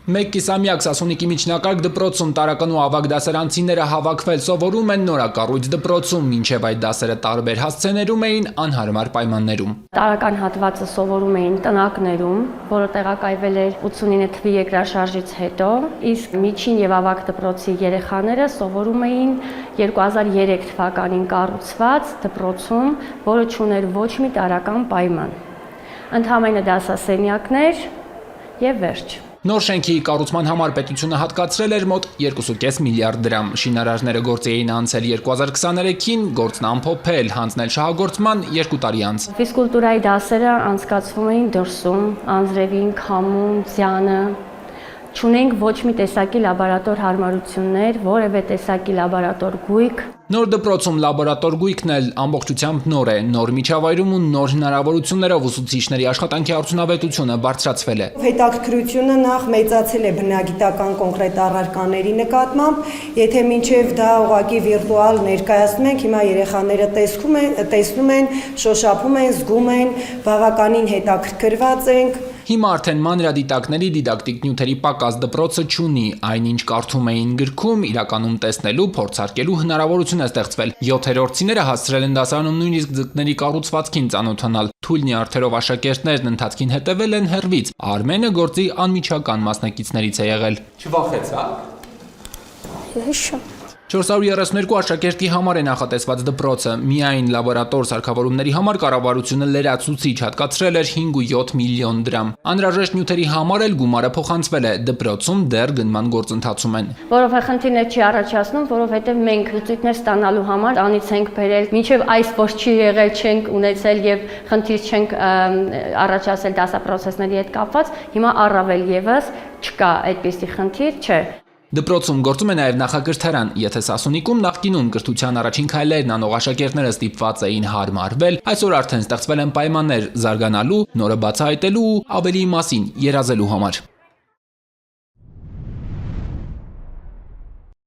Մեկ կիսամյակ Սասունիքի միջնակարգ դպրոցում տարական ու ավագ դասարանցիները հավաքվել սովորում են նորակառույց դպրոցում, մինչև այդ դասերը տարբեր հասցեներում էին անհարմար պայմաններում։ Տարական հատվածը սովորում էին տնակներում, որը տեղակայվել էր 89 թվականի երկրաշարժից հետո, իսկ միջին եւ ավագ դպրոցի երեխաները սովորում էին 2003 թվականին կառուցված դպրոցում, որը չուներ ոչ մի տարական պայման։ Ընդհանրապես դասասենյակներ եւ վերջ։ Նոր շենքի կառուցման համար պետությունը հատկացրել էր մոտ 2.5 միլիարդ դրամ։ Շինարարները գործի էին անցել 2023-ին, գործն ամփոփել, հանձնել շահագործման 2 տարի անց։ Ֆիզկուլտուրայի դասերը անցկացվում էին դրսում, Անձրևին, Քամում, Ձյանը։ Չունենք ոչ մի տեսակի լաբորատոր հարմարություններ, որևէ տեսակի լաբորատոր գույք։ Նոր դպրոցում լաբորատոր գույքն էլ ամբողջությամբ նոր է, նոր միջավայրում ու նոր հնարավորություններով ուսուցիչների աշխատանքի արդյունավետությունը բարձրացվել է։ Հետաքրքրությունը նախ մեծացել է բնագիտական կոնկրետ առարկաների նկատմամբ, եթե մինչև դա ուղղակի վիրտուալ ներկայացնում ենք, հիմա երեխաները տեսնում են, շոշափում են, զգում են, բավականին հետաքրքրված ենք։ Հիմա արդեն մանրադիտակների դիդակտիկ նյութերի պակաս դպրոցը չունի, այնինչ կարդում էին գրքում, իրականում տեսնելու, փորձարկելու հնարավորություն է ստեղծվել։ 7-րդցիները հասցրել են դասարանում նույնիսկ ձկների կառուցվածքին ծանոթանալ։ Թույլ նյարդերով աշակերտներն ընթացքին հետևել են հեռվից։ Արմենը գործի անմիջական մասնակիցներից է եղել։ Հիշում։ 432 աշակերտի համար է նախատեսված դպրոցը, միայն լաբորատոր սարքավորումների համար կառավարությունը լրացուցիչ հատկացրել էր 5.7 միլիոն դրամ։ Անհրաժեշտ նյութերի համար էլ գումարը փոխանցվել է, դպրոցում դեռ գնման գործընթացում են։ Որովհետև խնդիրներ չի առաջացնում, որովհետև մենք լուծույթներ ստանալու համար անից ենք բերել, մինչև այս որ չի եղել, չենք ունեցել եւ խնդիր չենք առաջացել դասապրոցեսների հետ կապված, հիմա առավել եւս չկա այդպիսի խնդիր, չէ։ Դպրոցում գործում է նաև նախակրթարան, եթե Սասունիքում նախկինում կրթության առաջին քայլերն անող աշակերտները ստիպված էին հարմարվել, այսօր արդեն ստեղծվել են պայմաններ զարգանալու, նորը բացահայտելու ու ավելիի մասին երազելու համար։